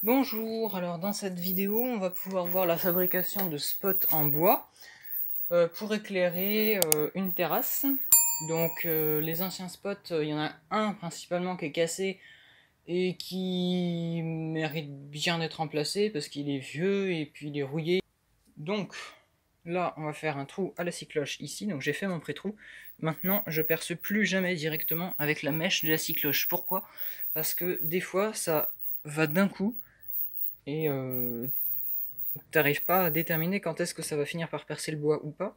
Bonjour, alors dans cette vidéo on va pouvoir voir la fabrication de spots en bois pour éclairer une terrasse. Donc les anciens spots, il y en a un principalement qui est cassé et qui mérite bien d'être remplacé parce qu'il est vieux et puis il est rouillé. Donc là on va faire un trou à la scie cloche ici, donc j'ai fait mon pré-trou. Maintenant je perce plus jamais directement avec la mèche de la scie cloche. Pourquoi? Parce que des fois ça va d'un coup et t'arrives pas à déterminer quand est-ce que ça va finir par percer le bois ou pas.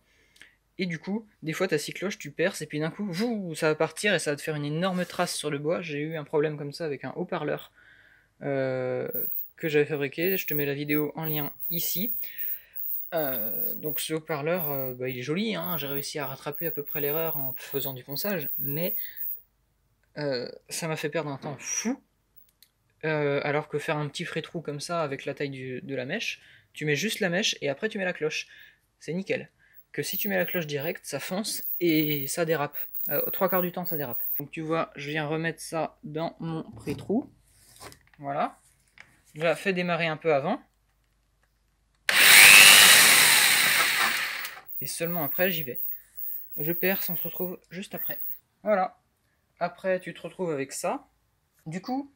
Et du coup, des fois ta scie cloche, tu perces et puis d'un coup, ça va partir et ça va te faire une énorme trace sur le bois. J'ai eu un problème comme ça avec un haut-parleur euh, que j'avais fabriqué. Je te mets la vidéo en lien ici. Donc ce haut-parleur, il est joli, hein. J'ai réussi à rattraper à peu près l'erreur en faisant du ponçage, mais ça m'a fait perdre un temps fou. Alors que faire un petit frais-trou comme ça avec la taille de la mèche, tu mets juste la mèche et après tu mets la cloche. C'est nickel. Que si tu mets la cloche direct, ça fonce et ça dérape. Trois quarts du temps, ça dérape. Donc tu vois, je viens remettre ça dans mon pré-trou. Voilà. Je la fais démarrer un peu avant. Et seulement après, j'y vais. Je perce, on se retrouve juste après. Voilà. Après, tu te retrouves avec ça. Du coup,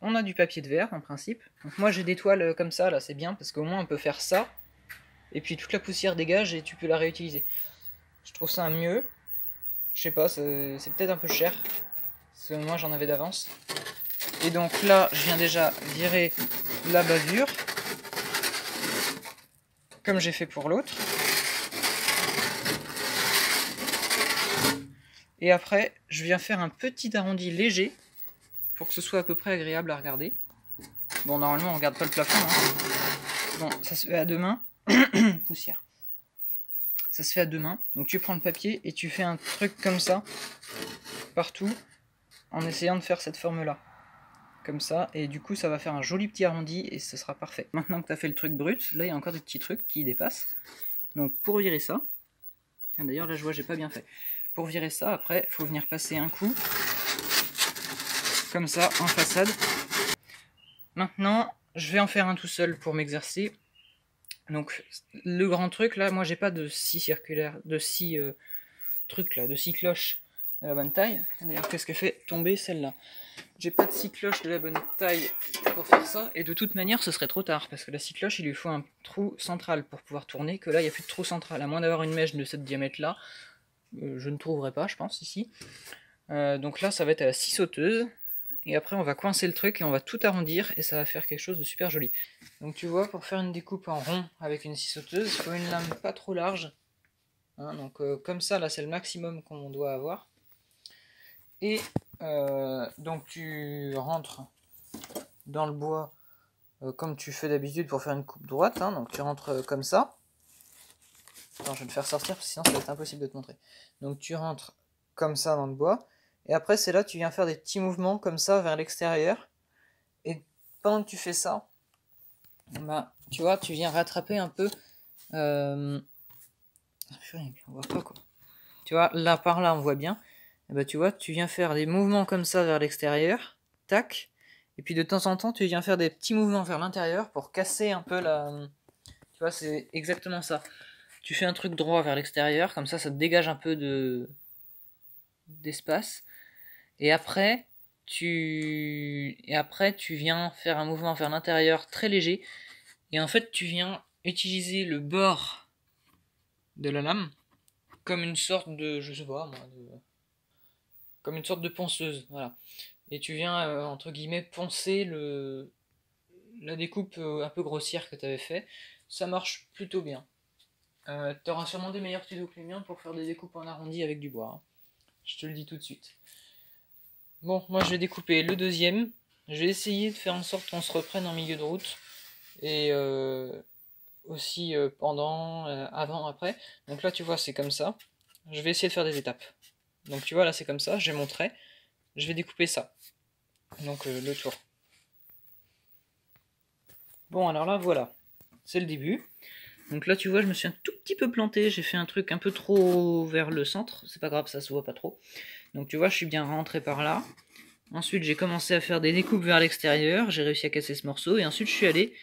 on a du papier de verre en principe. Donc moi j'ai des toiles comme ça, là c'est bien parce qu'au moins on peut faire ça. Et puis toute la poussière dégage et tu peux la réutiliser. Je trouve ça mieux. Je sais pas, c'est peut-être un peu cher. Parce que moi j'en avais d'avance. Et donc là, je viens déjà virer la bavure. Comme j'ai fait pour l'autre. Et après, je viens faire un petit arrondi léger. Pour que ce soit à peu près agréable à regarder. Bon, normalement on regarde pas le plafond. Hein. Bon, ça se fait à deux mains. Poussière. Ça se fait à deux mains. Donc tu prends le papier et tu fais un truc comme ça. Partout. En essayant de faire cette forme là. Comme ça, et du coup ça va faire un joli petit arrondi et ce sera parfait. Maintenant que tu as fait le truc brut, là il y a encore des petits trucs qui dépassent. Donc pour virer ça, tiens d'ailleurs là je vois j'ai pas bien fait. Pour virer ça, après il faut venir passer un coup, comme ça, en façade. Maintenant, je vais en faire un tout seul pour m'exercer. Donc le grand truc là, moi j'ai pas de scie circulaire, de scie truc là, de scie cloche de la bonne taille. D'ailleurs qu'est-ce que fait tomber celle-là? J'ai pas de scie cloche de la bonne taille pour faire ça, et de toute manière ce serait trop tard, parce que la scie cloche il lui faut un trou central pour pouvoir tourner, que là il n'y a plus de trou central, à moins d'avoir une mèche de ce diamètre là, je ne trouverai pas je pense ici. Donc là ça va être à la scie sauteuse, et après on va coincer le truc et on va tout arrondir, et ça va faire quelque chose de super joli. Donc tu vois, pour faire une découpe en rond avec une scie sauteuse, il faut une lame pas trop large, hein, donc comme ça là c'est le maximum qu'on doit avoir. Et donc tu rentres dans le bois comme tu fais d'habitude pour faire une coupe droite, hein, donc tu rentres comme ça. Attends, je vais le faire sortir parce que sinon ça va être impossible de te montrer. Donc tu rentres comme ça dans le bois, et après c'est là que tu viens faire des petits mouvements comme ça vers l'extérieur, et pendant que tu fais ça, bah, tu vois, tu viens rattraper un peu... on voit pas quoi. Tu vois, là par là on voit bien, et bah tu vois, tu viens faire des mouvements comme ça vers l'extérieur, tac, et puis de temps en temps tu viens faire des petits mouvements vers l'intérieur pour casser un peu la... Tu vois, c'est exactement ça. Tu fais un truc droit vers l'extérieur, comme ça te dégage un peu d'espace, et après tu viens faire un mouvement vers l'intérieur très léger, et en fait tu viens utiliser le bord de la lame comme une sorte de, je sais pas moi, comme une sorte de ponceuse, voilà. Et tu viens, entre guillemets, poncer la découpe un peu grossière que tu avais fait. Ça marche plutôt bien. Tu auras sûrement des meilleurs tutos que les miens pour faire des découpes en arrondi avec du bois, hein. Je te le dis tout de suite. Bon, moi je vais découper le deuxième. Je vais essayer de faire en sorte qu'on se reprenne en milieu de route. Et aussi pendant, avant, après. Donc là tu vois c'est comme ça. Je vais essayer de faire des étapes. Donc tu vois là c'est comme ça, j'ai mon trait. Je vais découper ça. Donc le tour. Bon alors là voilà. C'est le début. Donc là tu vois je me suis un tout petit peu planté. J'ai fait un truc un peu trop vers le centre. C'est pas grave, ça se voit pas trop. Donc tu vois je suis bien rentré par là. Ensuite, j'ai commencé à faire des découpes vers l'extérieur, j'ai réussi à casser ce morceau, et ensuite je suis allé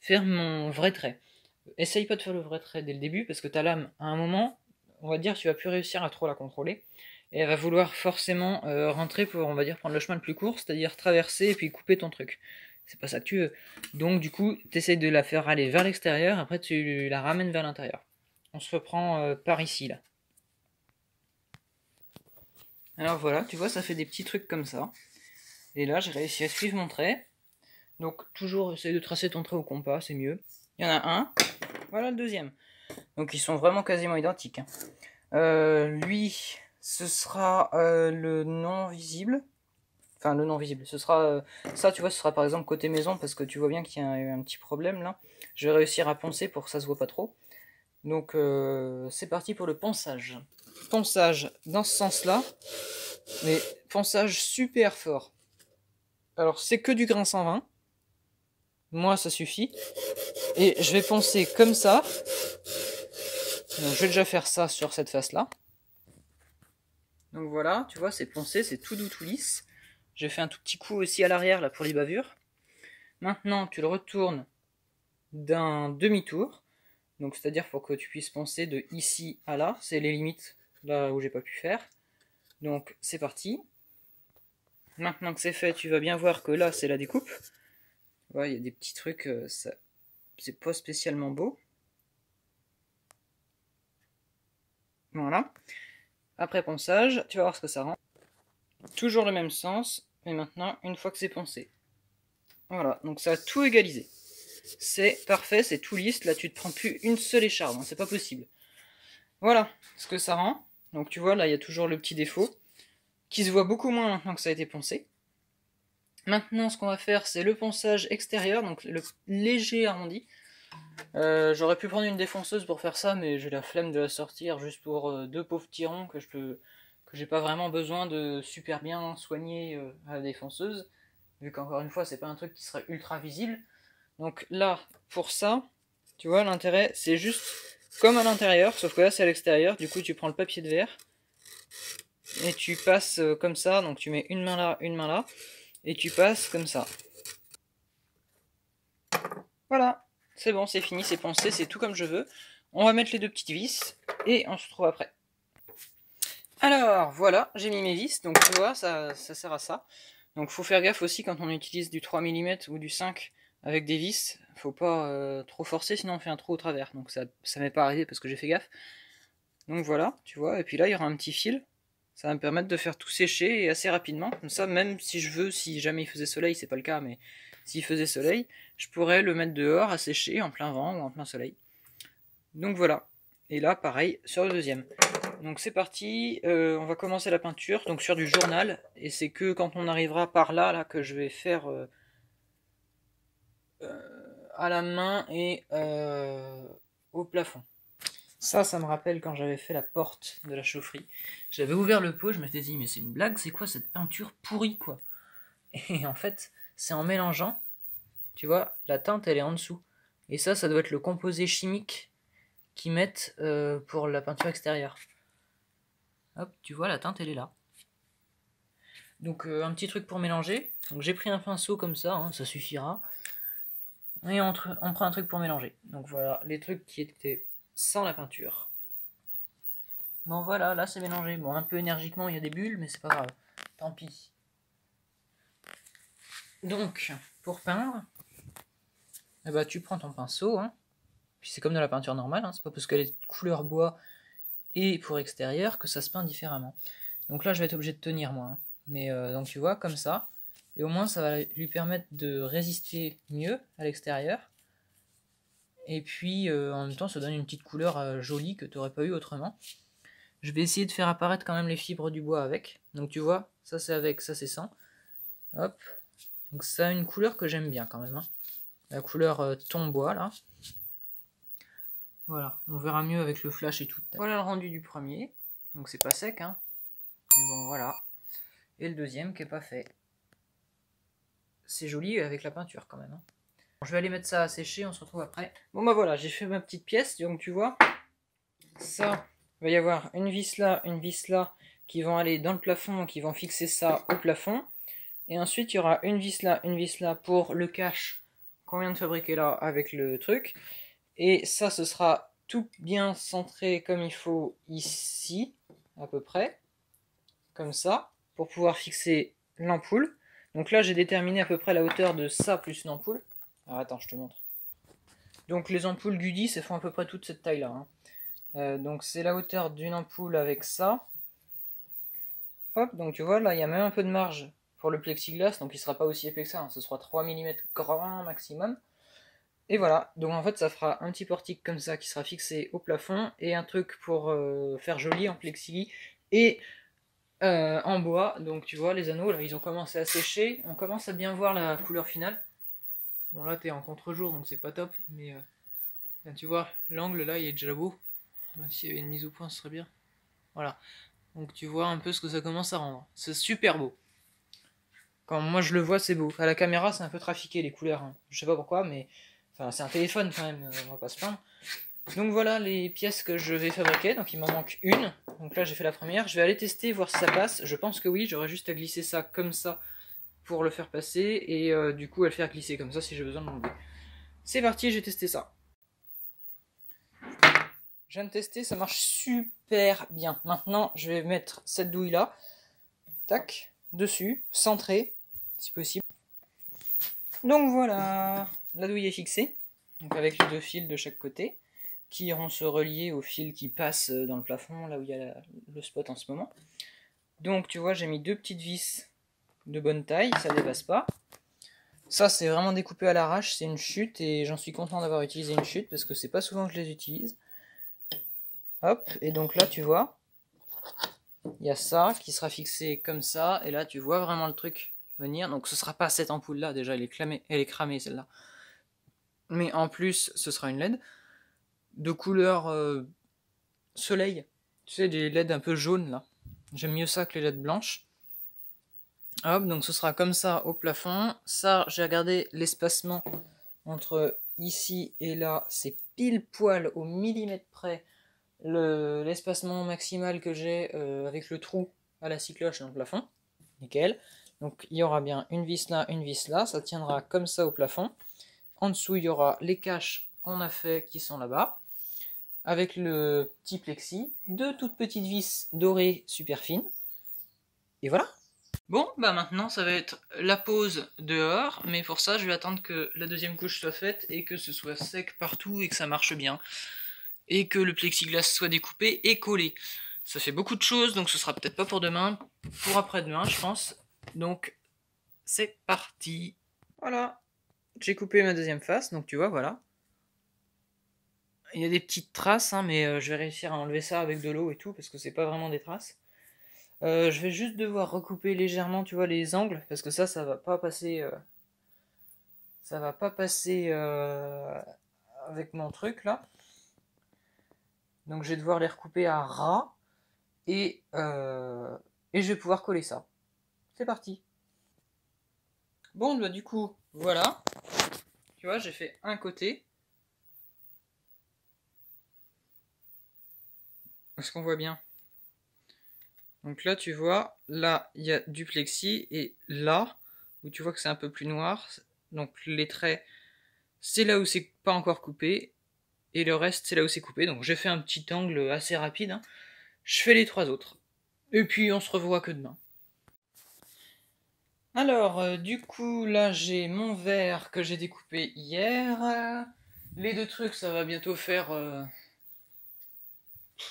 faire mon vrai trait. Essaye pas de faire le vrai trait dès le début, parce que ta lame, à un moment, on va dire, tu vas plus réussir à trop la contrôler, et elle va vouloir forcément rentrer pour, on va dire, prendre le chemin le plus court, c'est-à-dire traverser et puis couper ton truc. C'est pas ça que tu veux. Donc du coup, tu essayes de la faire aller vers l'extérieur, après tu la ramènes vers l'intérieur. On se reprend par ici, là. Alors voilà, tu vois, ça fait des petits trucs comme ça. Et là, j'ai réussi à suivre mon trait. Donc toujours essaye de tracer ton trait au compas, c'est mieux. Il y en a un, voilà le deuxième. Donc ils sont vraiment quasiment identiques. Lui, ce sera le non visible. Enfin, le non visible. Ce sera ça, tu vois, ce sera par exemple côté maison, parce que tu vois bien qu'il y a eu un petit problème là. Je vais réussir à poncer pour que ça se voit pas trop. Donc c'est parti pour le ponçage. Ponçage dans ce sens-là, mais ponçage super fort. Alors c'est que du grain 120. Moi ça suffit. Et je vais poncer comme ça. Donc je vais déjà faire ça sur cette face-là. Donc voilà, tu vois, c'est poncé, c'est tout doux, tout lisse. J'ai fait un tout petit coup aussi à l'arrière là pour les bavures. Maintenant, tu le retournes d'un demi-tour. Donc c'est-à-dire pour que tu puisses poncer de ici à là. C'est les limites là où j'ai pas pu faire. Donc c'est parti. Maintenant que c'est fait, tu vas bien voir que là c'est la découpe. Ouais, il y a des petits trucs, ça, c'est pas spécialement beau. Voilà. Après ponçage, tu vas voir ce que ça rend. Toujours le même sens, mais maintenant, une fois que c'est poncé. Voilà, donc ça a tout égalisé. C'est parfait, c'est tout lisse, là tu te prends plus une seule écharpe, hein, c'est pas possible. Voilà ce que ça rend. Donc tu vois, là il y a toujours le petit défaut, qui se voit beaucoup moins maintenant que ça a été poncé. Maintenant, ce qu'on va faire, c'est le ponçage extérieur, donc le léger arrondi. J'aurais pu prendre une défonceuse pour faire ça, mais j'ai la flemme de la sortir juste pour deux pauvres tirons que j'ai pas vraiment besoin de super bien soigner à la défonceuse, vu qu'encore une fois c'est pas un truc qui serait ultra visible. Donc là, pour ça, tu vois, l'intérêt c'est juste comme à l'intérieur, sauf que là c'est à l'extérieur. Du coup tu prends le papier de verre et tu passes comme ça, donc tu mets une main là, et tu passes comme ça. Voilà, c'est bon, c'est fini, c'est poncé, c'est tout comme je veux. On va mettre les deux petites vis et on se retrouve après. Alors voilà, j'ai mis mes vis, donc tu vois, ça sert à ça. Donc faut faire gaffe aussi quand on utilise du 3 mm ou du 5 avec des vis, faut pas trop forcer sinon on fait un trou au travers. Donc ça m'est pas arrivé parce que j'ai fait gaffe. Donc voilà, tu vois, et puis là il y aura un petit fil. Ça va me permettre de faire tout sécher et assez rapidement. Comme ça, même si je veux, si jamais il faisait soleil, c'est pas le cas, mais s'il faisait soleil, je pourrais le mettre dehors à sécher en plein vent ou en plein soleil. Donc voilà. Et là, pareil, sur le deuxième. Donc c'est parti, on va commencer la peinture, donc sur du journal, et c'est que quand on arrivera par là, là que je vais faire à la main et au plafond. Ça me rappelle quand j'avais fait la porte de la chaufferie. J'avais ouvert le pot, je m'étais dit, mais c'est une blague, c'est quoi cette peinture pourrie, quoi? Et en fait, c'est en mélangeant, tu vois, la teinte, elle est en dessous. Et ça doit être le composé chimique qu'ils mettent pour la peinture extérieure. Hop, tu vois, la teinte, elle est là. Donc, un petit truc pour mélanger. Donc, j'ai pris un pinceau comme ça, hein, ça suffira. Et on prend un truc pour mélanger. Donc, voilà, les trucs qui étaient sans la peinture. Bon voilà, là c'est mélangé. Bon, un peu énergiquement, il y a des bulles, mais c'est pas grave. Tant pis. Donc, pour peindre, eh ben, tu prends ton pinceau, hein. Puis c'est comme de la peinture normale, hein. C'est pas parce qu'elle est de couleur bois et pour extérieur que ça se peint différemment. Donc là, je vais être obligé de tenir moi, hein. Mais donc tu vois, comme ça. Et au moins, ça va lui permettre de résister mieux à l'extérieur. Et puis, en même temps, ça donne une petite couleur jolie que tu n'aurais pas eu autrement. Je vais essayer de faire apparaître quand même les fibres du bois avec. Donc tu vois, ça c'est avec, ça c'est sans. Hop. Donc ça a une couleur que j'aime bien quand même, hein. La couleur ton bois là. Voilà, on verra mieux avec le flash et tout. Voilà le rendu du premier. Donc c'est pas sec, hein. Mais bon voilà. Et le deuxième qui est pas fait. C'est joli avec la peinture quand même, hein. Je vais aller mettre ça à sécher, on se retrouve après. Bon bah voilà, j'ai fait ma petite pièce, donc tu vois. Ça, il va y avoir une vis là qui vont aller dans le plafond, qui vont fixer ça au plafond. Et ensuite, il y aura une vis là pour le cache qu'on vient de fabriquer là avec le truc. Et ça, ce sera tout bien centré comme il faut ici, à peu près, comme ça, pour pouvoir fixer l'ampoule. Donc là, j'ai déterminé à peu près la hauteur de ça plus l'ampoule. Alors attends, je te montre. Donc les ampoules Gudis, elles font à peu près toute cette taille-là. Donc c'est la hauteur d'une ampoule avec ça. Hop, donc tu vois, là, il y a même un peu de marge pour le plexiglas, donc il sera pas aussi épais que ça, hein. Ce sera 3 mm grand maximum. Et voilà, donc en fait ça fera un petit portique comme ça qui sera fixé au plafond, et un truc pour faire joli en plexi, et en bois. Donc tu vois, les anneaux, là, ils ont commencé à sécher, on commence à bien voir la couleur finale. Bon là t'es en contre-jour, donc c'est pas top, mais là, tu vois, l'angle là, il est déjà beau. S'il y avait une mise au point, ce serait bien. Voilà, donc tu vois un peu ce que ça commence à rendre. C'est super beau. Quand moi je le vois, c'est beau. À la caméra, c'est un peu trafiqué les couleurs, hein. Je sais pas pourquoi, mais enfin, c'est un téléphone quand même, on va pas se plaindre. Donc voilà les pièces que je vais fabriquer. Donc il m'en manque une. Donc là, j'ai fait la première. Je vais aller tester, voir si ça passe. Je pense que oui, j'aurais juste à glisser ça comme ça pour le faire passer. Et du coup, à le faire glisser comme ça si j'ai besoin de l'enlever. C'est parti, j'ai testé ça. Je viens de tester, ça marche super bien. Maintenant, je vais mettre cette douille là. Tac, dessus, centré, si possible. Donc voilà, la douille est fixée, donc avec les deux fils de chaque côté, qui iront se relier aux fils qui passent dans le plafond, là où il y a le spot en ce moment. Donc tu vois, j'ai mis deux petites vis de bonne taille, ça dépasse pas. Ça, c'est vraiment découpé à l'arrache, c'est une chute, et j'en suis content d'avoir utilisé une chute, parce que c'est pas souvent que je les utilise. Hop, et donc là, tu vois, il y a ça qui sera fixé comme ça, et là, tu vois vraiment le truc venir. Donc ce sera pas cette ampoule là, déjà elle est cramée celle-là, mais en plus ce sera une LED de couleur soleil, tu sais, des LED un peu jaunes là, j'aime mieux ça que les LED blanches. Hop, donc ce sera comme ça au plafond. Ça, j'ai regardé l'espacement entre ici et là, c'est pile poil au millimètre près l'espacement maximal que j'ai avec le trou à la scie cloche dans le plafond. Nickel. Donc il y aura bien une vis là, ça tiendra comme ça au plafond. En dessous, il y aura les caches qu'on a fait qui sont là-bas, avec le petit plexi, deux toutes petites vis dorées super fines. Et voilà. Bon, bah maintenant ça va être la pause dehors, mais pour ça je vais attendre que la deuxième couche soit faite et que ce soit sec partout et que ça marche bien. Et que le plexiglas soit découpé et collé. Ça fait beaucoup de choses, donc ce sera peut-être pas pour demain, pour après-demain je pense. Donc c'est parti. Voilà, j'ai coupé ma deuxième face, donc tu vois, voilà. Il y a des petites traces, hein, mais je vais réussir à enlever ça avec de l'eau et tout, parce que c'est pas vraiment des traces. Je vais juste devoir recouper légèrement, tu vois, les angles, parce que ça va pas passer... ça va pas passer avec mon truc, là. Donc je vais devoir les recouper à ras, et je vais pouvoir coller ça. C'est parti. Bon, bah du coup, voilà. Tu vois, j'ai fait un côté. Est-ce qu'on voit bien? Donc là, tu vois, là, il y a du plexi, et là, où tu vois que c'est un peu plus noir, donc les traits, c'est là où c'est pas encore coupé, et le reste, c'est là où c'est coupé. Donc j'ai fait un petit angle assez rapide, hein. Je fais les trois autres. Et puis on se revoit que demain. Alors, du coup, là, j'ai mon verre que j'ai découpé hier. Les deux trucs, ça va bientôt faire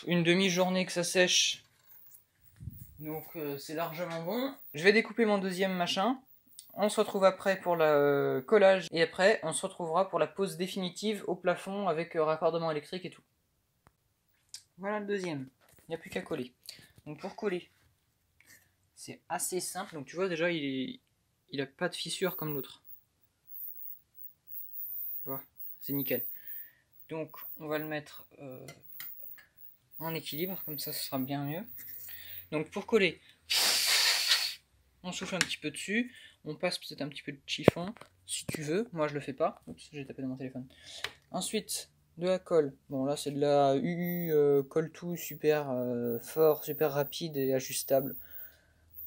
une demi-journée que ça sèche. Donc c'est largement bon. Je vais découper mon deuxième machin. On se retrouve après pour le collage. Et après, on se retrouvera pour la pose définitive au plafond avec raccordement électrique et tout. Voilà le deuxième. Il n'y a plus qu'à coller. Donc pour coller, c'est assez simple. Donc tu vois déjà, il a pas de fissure comme l'autre. Tu vois, c'est nickel. Donc on va le mettre en équilibre, comme ça ce sera bien mieux. Donc pour coller, on souffle un petit peu dessus, on passe peut-être un petit peu de chiffon, si tu veux, moi je le fais pas. Oups, j'ai tapé dans mon téléphone. Ensuite, de la colle. Bon là c'est de la UU colle tout super fort, super rapide et ajustable.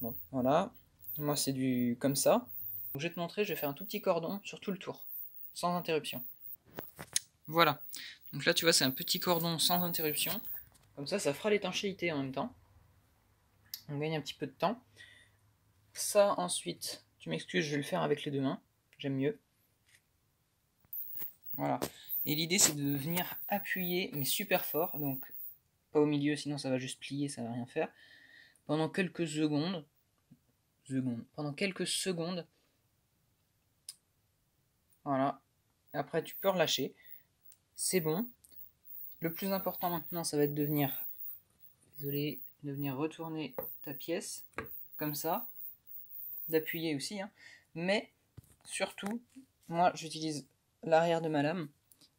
Bon, voilà. Moi c'est du comme ça. Donc, je vais te montrer, je vais faire un tout petit cordon sur tout le tour, sans interruption. Voilà. Donc là tu vois c'est un petit cordon sans interruption. Comme ça fera l'étanchéité en même temps. On gagne un petit peu de temps. Ça ensuite, tu m'excuses, je vais le faire avec les deux mains. J'aime mieux. Voilà. Et l'idée c'est de venir appuyer, mais super fort. Donc pas au milieu, sinon ça va juste plier, ça va rien faire. Pendant quelques secondes. Pendant quelques secondes. Voilà. Après tu peux relâcher. C'est bon. Le plus important maintenant, ça va être de venir, désolé, de venir retourner ta pièce, comme ça, d'appuyer aussi, hein. Mais surtout, moi j'utilise l'arrière de ma lame,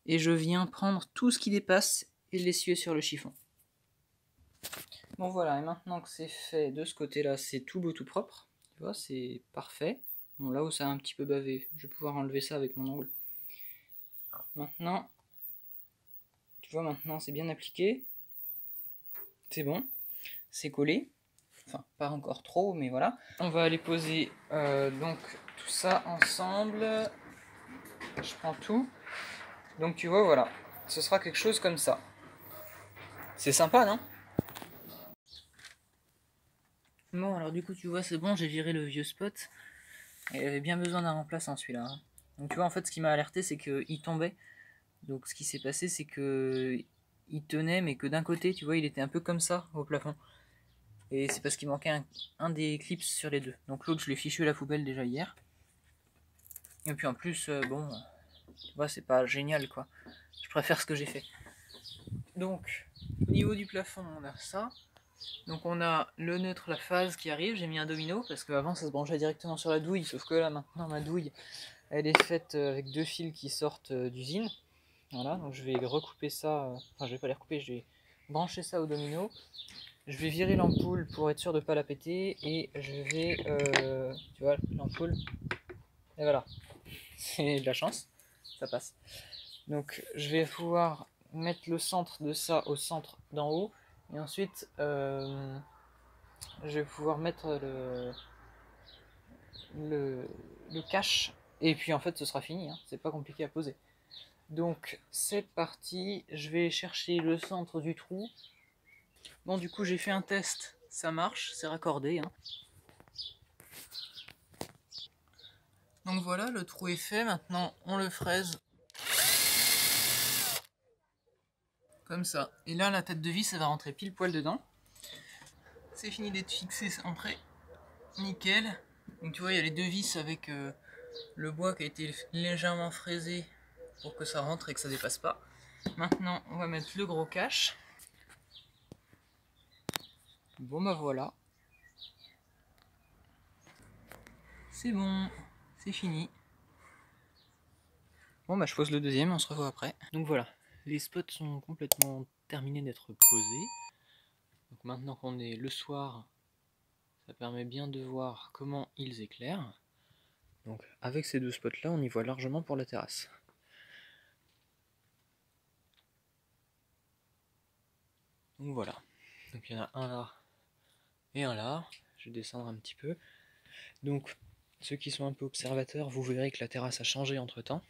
et je viens prendre tout ce qui dépasse et l'essuyer sur le chiffon. Bon voilà, et maintenant que c'est fait de ce côté-là, c'est tout beau tout propre, tu vois, c'est parfait. Bon, là où ça a un petit peu bavé, je vais pouvoir enlever ça avec mon ongle. Maintenant, tu vois, maintenant c'est bien appliqué, c'est bon, c'est collé, enfin pas encore trop, mais voilà. On va aller poser donc tout ça ensemble, je prends tout, donc tu vois, voilà, ce sera quelque chose comme ça. C'est sympa, non? Bon, alors du coup, tu vois, c'est bon, j'ai viré le vieux spot, et il avait bien besoin d'un remplaçant celui-là, hein. Donc tu vois, en fait, ce qui m'a alerté, c'est qu'il tombait. Donc ce qui s'est passé, c'est que il tenait, mais que d'un côté, tu vois, il était un peu comme ça au plafond. Et c'est parce qu'il manquait un des clips sur les deux. Donc l'autre, je l'ai fichu à la poubelle déjà hier. Et puis en plus, bon, tu vois, c'est pas génial, quoi. Je préfère ce que j'ai fait. Donc, au niveau du plafond, on a ça. Donc on a le neutre, la phase qui arrive. J'ai mis un domino, parce qu'avant, ça se branchait directement sur la douille. Sauf que là, maintenant, ma douille, elle est faite avec deux fils qui sortent d'usine. Voilà, donc je vais recouper ça, enfin je vais pas les recouper, je vais brancher ça au domino. Je vais virer l'ampoule pour être sûr de ne pas la péter et je vais, tu vois, l'ampoule, et voilà, c'est de la chance, ça passe. Donc je vais pouvoir mettre le centre de ça au centre d'en haut et ensuite je vais pouvoir mettre le cache et puis en fait ce sera fini, hein, c'est pas compliqué à poser. Donc c'est parti, je vais chercher le centre du trou. Bon du coup j'ai fait un test, ça marche, c'est raccordé, hein. Donc voilà, le trou est fait, maintenant on le fraise. Comme ça. Et là la tête de vis elle va rentrer pile poil dedans. C'est fini d'être fixé, c'est entré. Nickel. Donc tu vois il y a les deux vis avec le bois qui a été légèrement fraisé pour que ça rentre et que ça dépasse pas. Maintenant on va mettre le gros cache. Bon bah voilà. C'est bon, c'est fini. Bon bah je pose le deuxième, on se revoit après. Donc voilà, les spots sont complètement terminés d'être posés. Donc maintenant qu'on est le soir, ça permet bien de voir comment ils éclairent. Donc avec ces deux spots là, on y voit largement pour la terrasse. Donc voilà, donc il y en a un là et un là. Je vais descendre un petit peu. Donc ceux qui sont un peu observateurs, vous verrez que la terrasse a changé entre temps.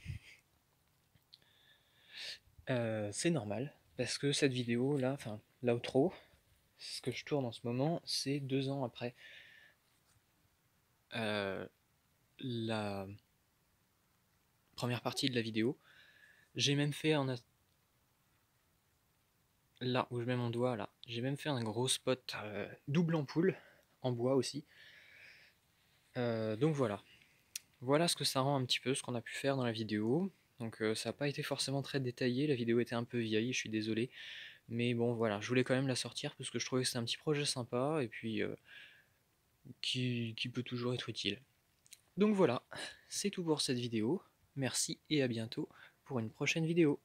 C'est normal, parce que cette vidéo là, enfin l'outro, ce que je tourne en ce moment, c'est 2 ans après la première partie de la vidéo. J'ai même fait là où je mets mon doigt là, j'ai même fait un gros spot double ampoule en bois aussi. Donc voilà ce que ça rend un petit peu, ce qu'on a pu faire dans la vidéo. Donc ça n'a pas été forcément très détaillé, la vidéo était un peu vieille, je suis désolé. Mais bon voilà, je voulais quand même la sortir parce que je trouvais que c'était un petit projet sympa et puis qui peut toujours être utile. Donc voilà, c'est tout pour cette vidéo. Merci et à bientôt pour une prochaine vidéo.